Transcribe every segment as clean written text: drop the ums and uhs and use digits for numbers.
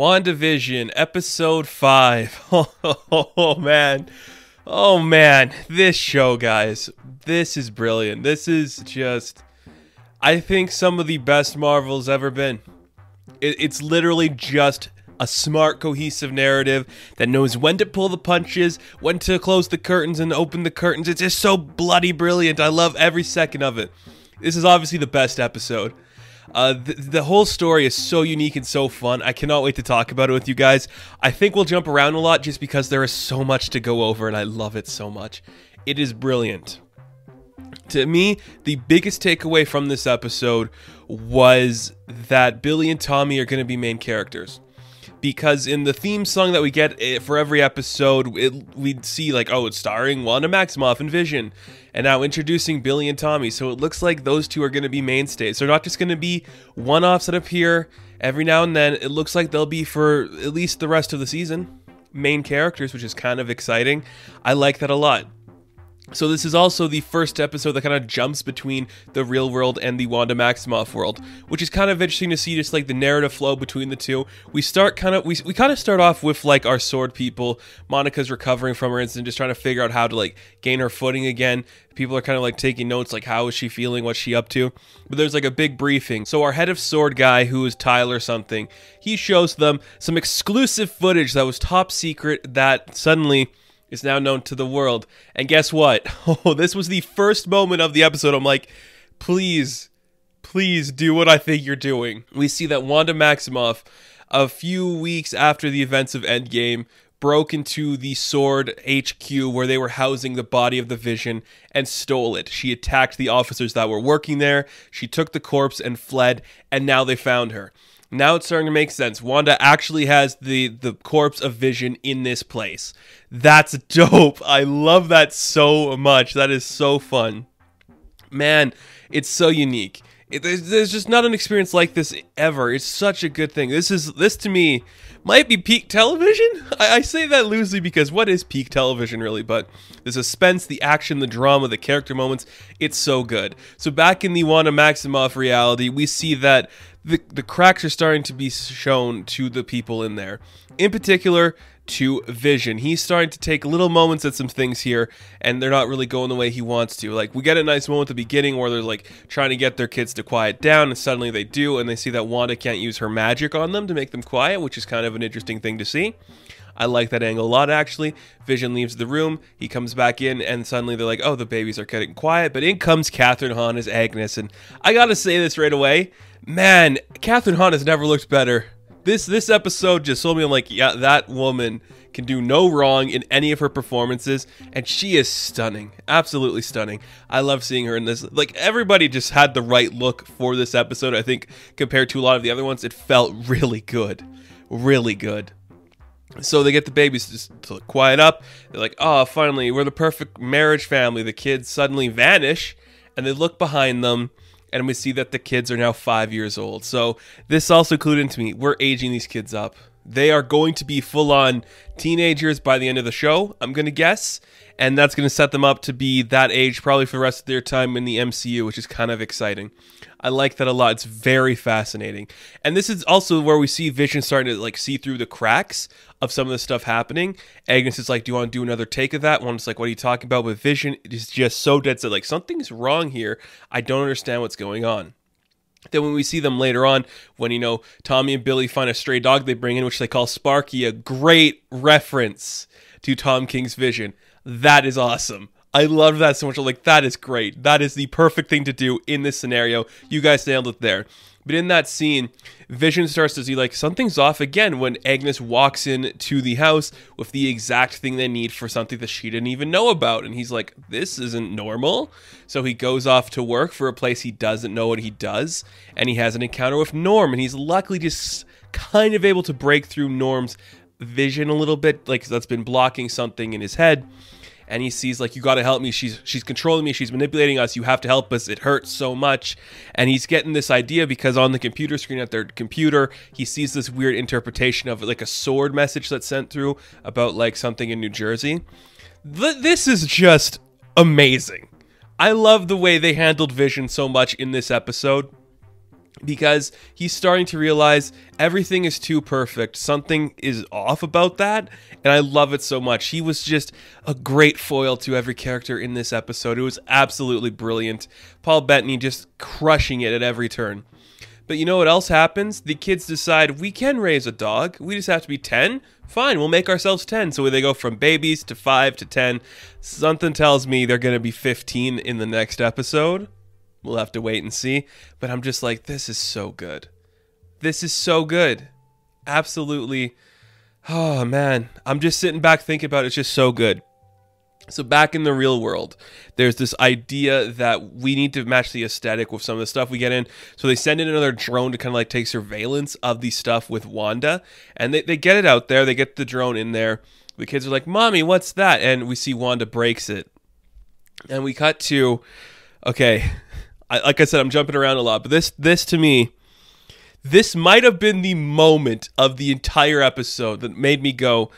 WandaVision, episode 5. Oh, man. Oh, man. This show, guys. This is brilliant. This is just, I think, some of the best Marvel's ever been. It's literally just a smart, cohesive narrative that knows when to pull the punches, when to close the curtains and open the curtains. It's just so bloody brilliant. I love every second of it. This is obviously the best episode. The whole story is so unique and so fun. I cannot wait to talk about it with you guys. I think we'll jump around a lot just because there is so much to go over and I love it so much. It is brilliant. To me, the biggest takeaway from this episode was that Billy and Tommy are going to be main characters. Because in the theme song that we get for every episode, we'd see like, oh, it's starring Wanda Maximoff and Vision. And now introducing Billy and Tommy. So it looks like those two are going to be mainstays. They're not just going to be one-offs that appear every now and then. It looks like they'll be for at least the rest of the season main characters, which is kind of exciting. I like that a lot. So this is also the first episode that kind of jumps between the real world and the Wanda Maximoff world, which is kind of interesting to see just like the narrative flow between the two. We kind of start off with like our sword people. Monica's recovering from her incident, just trying to figure out how to like gain her footing again. People are kind of like taking notes, like how is she feeling, what's she up to? But there's like a big briefing. So our head of sword guy, who is Tyler something, he shows them some exclusive footage that was top secret that suddenly is now known to the world. And guess what? Oh, this was the first moment of the episode. I'm like, please do what I think you're doing. We see that Wanda Maximoff, a few weeks after the events of Endgame, broke into the Sword HQ where they were housing the body of the Vision and stole it. She attacked the officers that were working there. She took the corpse and fled, and now they found her. Now it's starting to make sense. Wanda actually has the corpse of Vision in this place. That's dope. I love that so much. That is so fun. Man, it's so unique. There's just not an experience like this ever. It's such a good thing. This to me might be peak television. I say that loosely because what is peak television really? But the suspense, the action, the drama, the character moments, it's so good. So back in the Wanda Maximoff reality, we see that the cracks are starting to be shown to the people in there. In particular, to Vision. He's starting to take little moments at some things here, and they're not really going the way he wants to. Like, we get a nice moment at the beginning where they're like trying to get their kids to quiet down, and suddenly they do, and they see that Wanda can't use her magic on them to make them quiet, which is kind of an interesting thing to see. I like that angle a lot, actually. Vision leaves the room, he comes back in, and suddenly they're like, oh, the babies are getting quiet, but in comes Catherine Hahn as Agnes, and I gotta say this right away, man, Catherine Hahn has never looked better. This episode just told me, I'm like, yeah, that woman can do no wrong in any of her performances, and she is stunning. Absolutely stunning. I love seeing her in this. Like, everybody just had the right look for this episode, I think, compared to a lot of the other ones. It felt really good. Really good. So they get the babies just to quiet up. They're like, oh, finally, we're the perfect marriage family. The kids suddenly vanish, and they look behind them, and we see that the kids are now 5 years old. So this also clued into me. We're aging these kids up. They are going to be full-on teenagers by the end of the show, I'm going to guess. And that's going to set them up to be that age probably for the rest of their time in the MCU, which is kind of exciting. I like that a lot. It's very fascinating. And this is also where we see Vision starting to like see through the cracks of some of the stuff happening. Agnes is like, do you want to do another take of that? One's like, what are you talking about? With Vision, is just so dead set, like, something's wrong here. I don't understand what's going on. Then when we see them later on, when, you know, Tommy and Billy find a stray dog they bring in, which they call Sparky, a great reference to Tom King's Vision. That is awesome. I love that so much. I'm like, that is great. That is the perfect thing to do in this scenario. You guys nailed it there. But in that scene, Vision starts to see like something's off again when Agnes walks in to the house with the exact thing they need for something that she didn't even know about. And he's like, this isn't normal. So he goes off to work for a place he doesn't know what he does. And he has an encounter with Norm. And he's luckily just kind of able to break through Norm's vision a little bit. Like, that's been blocking something in his head. And he sees, like, you got to help me. She's controlling me. She's manipulating us. You have to help us. It hurts so much. And he's getting this idea because on the computer screen at their computer, he sees this weird interpretation of, like, a sword message that's sent through about, like, something in New Jersey. This is just amazing. I love the way they handled Vision so much in this episode. because he's starting to realize everything is too perfect. Something is off about that, and I love it so much. He was just a great foil to every character in this episode. It was absolutely brilliant. Paul Bettany just crushing it at every turn. But you know what else happens? The kids decide, we can raise a dog. We just have to be 10. Fine, we'll make ourselves 10. So they go from babies to 5 to 10. Something tells me they're going to be 15 in the next episode. We'll have to wait and see. But I'm just like, this is so good. This is so good. Absolutely. Oh, man. I'm just sitting back thinking about it. It's just so good. So back in the real world, there's this idea that we need to match the aesthetic with some of the stuff we get in. So they send in another drone to kind of like take surveillance of the stuff with Wanda. And they get it out there. They get the drone in there. The kids are like, Mommy, what's that? And we see Wanda breaks it. And we cut to, okay, like I said, I'm jumping around a lot. But this to me, this might have been the moment of the entire episode that made me go,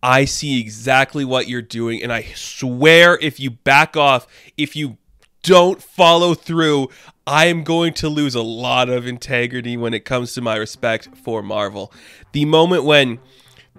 I see exactly what you're doing, and I swear if you back off, if you don't follow through, I am going to lose a lot of integrity when it comes to my respect for Marvel. The moment when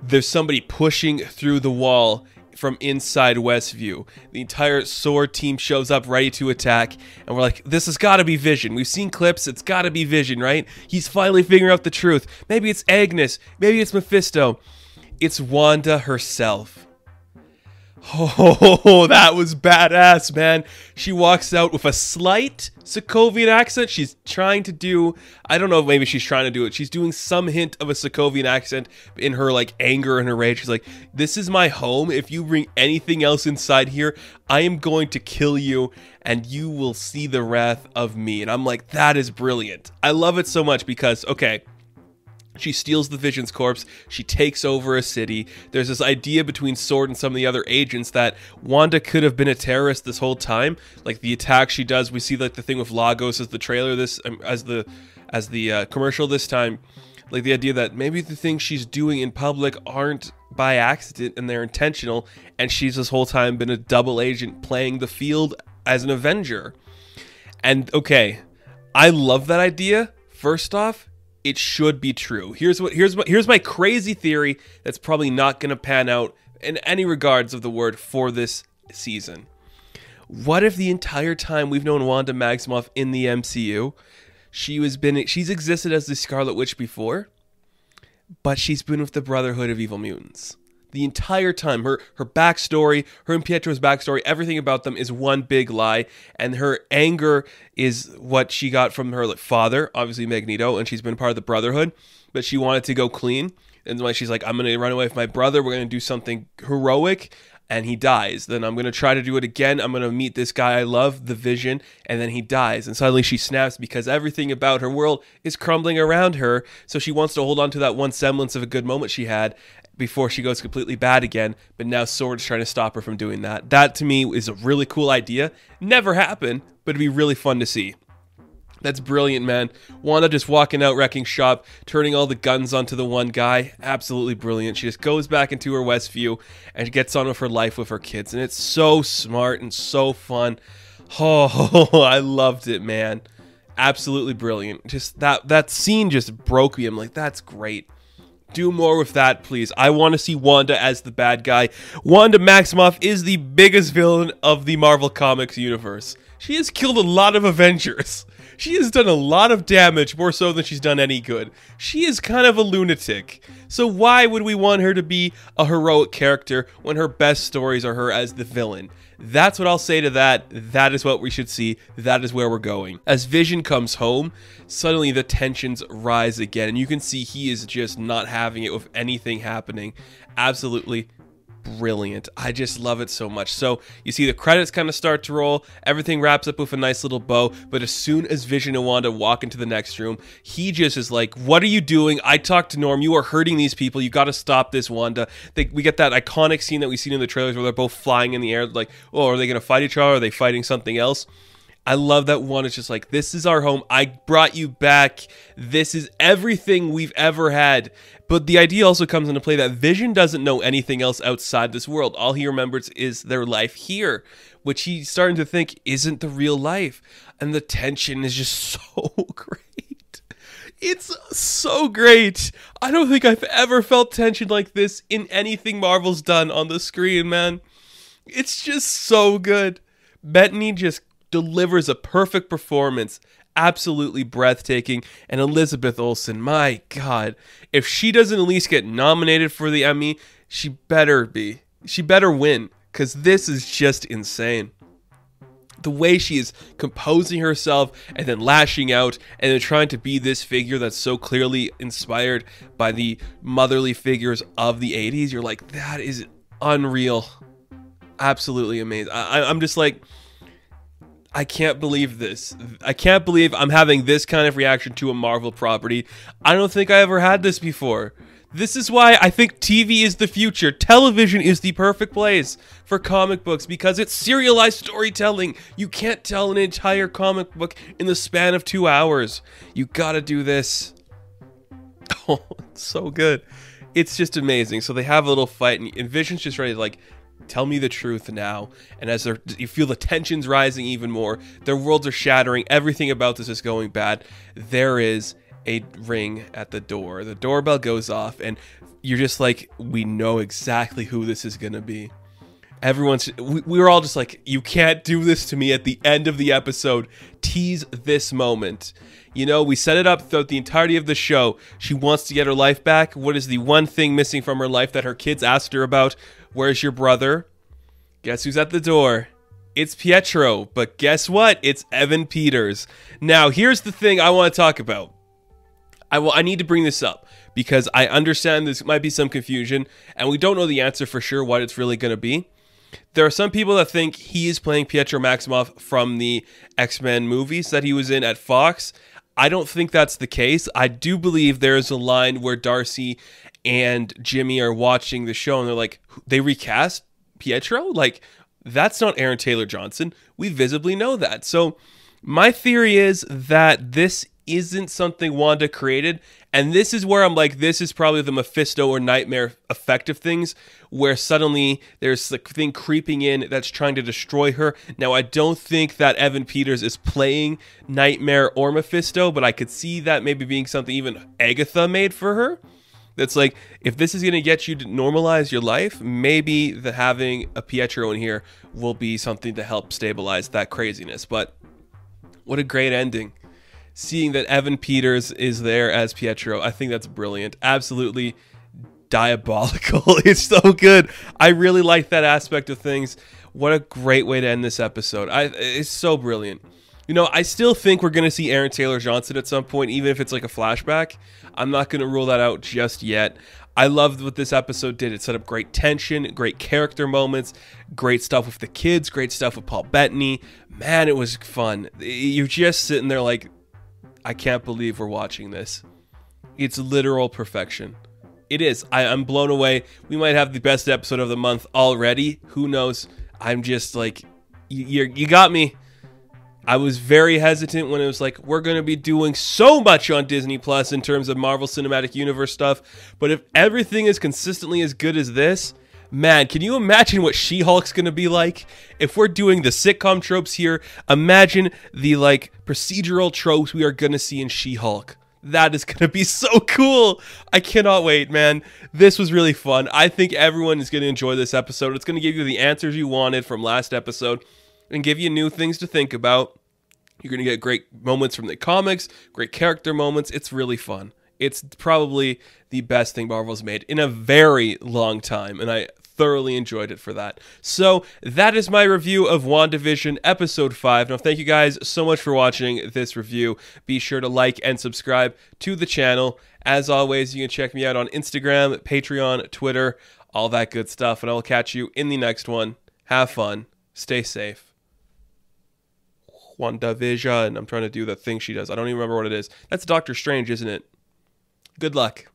there's somebody pushing through the wall from inside Westview, the entire SWORD team shows up ready to attack, and we're like, this has got to be Vision. We've seen clips, it's got to be Vision, right? He's finally figuring out the truth. Maybe it's Agnes, maybe it's Mephisto. It's Wanda herself. Oh, that was badass, man. She walks out with a slight Sokovian accent. She's trying to do, I don't know if maybe she's trying to do it. She's doing some hint of a Sokovian accent in her like anger and her rage. She's like, this is my home. If you bring anything else inside here, I am going to kill you and you will see the wrath of me. And I'm like, that is brilliant. I love it so much because, okay, she steals the Vision's corpse. She takes over a city. There's this idea between SWORD and some of the other agents that Wanda could have been a terrorist this whole time. Like the attack she does, we see like the thing with Lagos as the trailer, this as the commercial this time. Like the idea that maybe the things she's doing in public aren't by accident and they're intentional, and she's this whole time been a double agent playing the field as an Avenger. And okay, I love that idea. First off, it should be true. Here's my crazy theory that's probably not going to pan out in any regards of the word for this season. What if the entire time we've known Wanda Maximoff in the MCU, she's existed as the Scarlet Witch before, but she's been with the Brotherhood of Evil Mutants. The entire time, her backstory, her and Pietro's backstory, everything about them is one big lie, and her anger is what she got from her father, obviously Magneto, and she's been part of the Brotherhood, but she wanted to go clean, and when she's like, I'm going to run away with my brother, we're going to do something heroic, and he dies. Then I'm going to try to do it again, I'm going to meet this guy I love, the Vision, and then he dies, and suddenly she snaps because everything about her world is crumbling around her, so she wants to hold on to that one semblance of a good moment she had, before she goes completely bad again, but now SWORD's trying to stop her from doing that. That, to me, is a really cool idea. Never happened, but it'd be really fun to see. That's brilliant, man. Wanda just walking out, wrecking shop, turning all the guns onto the one guy. Absolutely brilliant. She just goes back into her Westview and gets on with her life with her kids, and it's so smart and so fun. Oh, I loved it, man. Absolutely brilliant. Just that scene just broke me. I'm like, that's great. Do more with that, please. I want to see Wanda as the bad guy. Wanda Maximoff is the biggest villain of the Marvel Comics universe. She has killed a lot of Avengers. She has done a lot of damage, more so than she's done any good. She is kind of a lunatic. So why would we want her to be a heroic character when her best stories are her as the villain? That's what I'll say to that. That is what we should see. That is where we're going. As Vision comes home, suddenly the tensions rise again, and you can see he is just not having it with anything happening. Absolutely brilliant. I just love it so much. So you see the credits kind of start to roll. Everything wraps up with a nice little bow. But as soon as Vision and Wanda walk into the next room, he just is like, what are you doing? I talked to Norm. You are hurting these people. You got to stop this, Wanda. We get that iconic scene that we've seen in the trailers where they're both flying in the air. Like, oh, are they going to fight each other? Are they fighting something else? I love that Wanda's just like, this is our home. I brought you back. This is everything we've ever had. But the idea also comes into play that Vision doesn't know anything else outside this world. All he remembers is their life here, which he's starting to think isn't the real life. And the tension is just so great. It's so great. I don't think I've ever felt tension like this in anything Marvel's done on the screen, man. It's just so good. Bettany just delivers a perfect performance. Absolutely breathtaking. And Elizabeth Olsen, my God. If she doesn't at least get nominated for the Emmy, she better be. She better win. Because this is just insane. The way she is composing herself and then lashing out and then trying to be this figure that's so clearly inspired by the motherly figures of the 80s. You're like, that is unreal. Absolutely amazing. I'm just like, I can't believe this. I can't believe I'm having this kind of reaction to a Marvel property. I don't think I ever had this before. This is why I think TV is the future. Television is the perfect place for comic books because it's serialized storytelling. You can't tell an entire comic book in the span of 2 hours. You gotta do this. Oh, it's so good. It's just amazing. So they have a little fight and Vision's just ready to like, tell me the truth now. And as you feel the tensions rising even more, their worlds are shattering. Everything about this is going bad. There is a ring at the door. The doorbell goes off and you're just like, we know exactly who this is gonna be. We were all just like, you can't do this to me at the end of the episode. Tease this moment. You know, we set it up throughout the entirety of the show. She wants to get her life back. What is the one thing missing from her life that her kids asked her about? Where's your brother? Guess who's at the door? It's Pietro, but guess what? It's Evan Peters. Now, here's the thing I want to talk about. I need to bring this up because I understand this might be some confusion and we don't know the answer for sure what it's really going to be. There are some people that think he is playing Pietro Maximoff from the X-Men movies that he was in at Fox. I don't think that's the case. I do believe there is a line where Darcy and Jimmy are watching the show and they're like, they recast Pietro? Like, that's not Aaron Taylor Johnson. We visibly know that. So my theory is that this isn't something Wanda created, and this is where I'm like, this is probably the Mephisto or Nightmare effect of things, where suddenly there's the thing creeping in that's trying to destroy her. Now, I don't think that Evan Peters is playing Nightmare or Mephisto, but I could see that maybe being something even Agatha made for her. That's like, if this is going to get you to normalize your life, maybe having a Pietro in here will be something to help stabilize that craziness. But what a great ending. Seeing that Evan Peters is there as Pietro, I think that's brilliant. Absolutely diabolical. It's so good. I really like that aspect of things. What a great way to end this episode. It's so brilliant. You know, I still think we're going to see Aaron Taylor Johnson at some point, even if it's like a flashback. I'm not going to rule that out just yet. I loved what this episode did. It set up great tension, great character moments, great stuff with the kids, great stuff with Paul Bettany. Man, it was fun. You're just sitting there like, I can't believe we're watching this. It's literal perfection. It is. I'm blown away. We might have the best episode of the month already. Who knows? I'm just like, you got me. I was very hesitant when it was like, we're going to be doing so much on Disney Plus in terms of Marvel Cinematic Universe stuff. But if everything is consistently as good as this, man, can you imagine what She-Hulk's going to be like? If we're doing the sitcom tropes here, imagine the like procedural tropes we are going to see in She-Hulk. That is going to be so cool. I cannot wait, man. This was really fun. I think everyone is going to enjoy this episode. It's going to give you the answers you wanted from last episode and give you new things to think about. You're going to get great moments from the comics, great character moments. It's really fun. It's probably the best thing Marvel's made in a very long time, and I thoroughly enjoyed it for that. So that is my review of WandaVision Episode 5. Now, thank you guys so much for watching this review. Be sure to like and subscribe to the channel. As always, you can check me out on Instagram, Patreon, Twitter, all that good stuff, and I will catch you in the next one. Have fun. Stay safe. WandaVision. I'm trying to do the thing she does. I don't even remember what it is. That's Doctor Strange, isn't it? Good luck.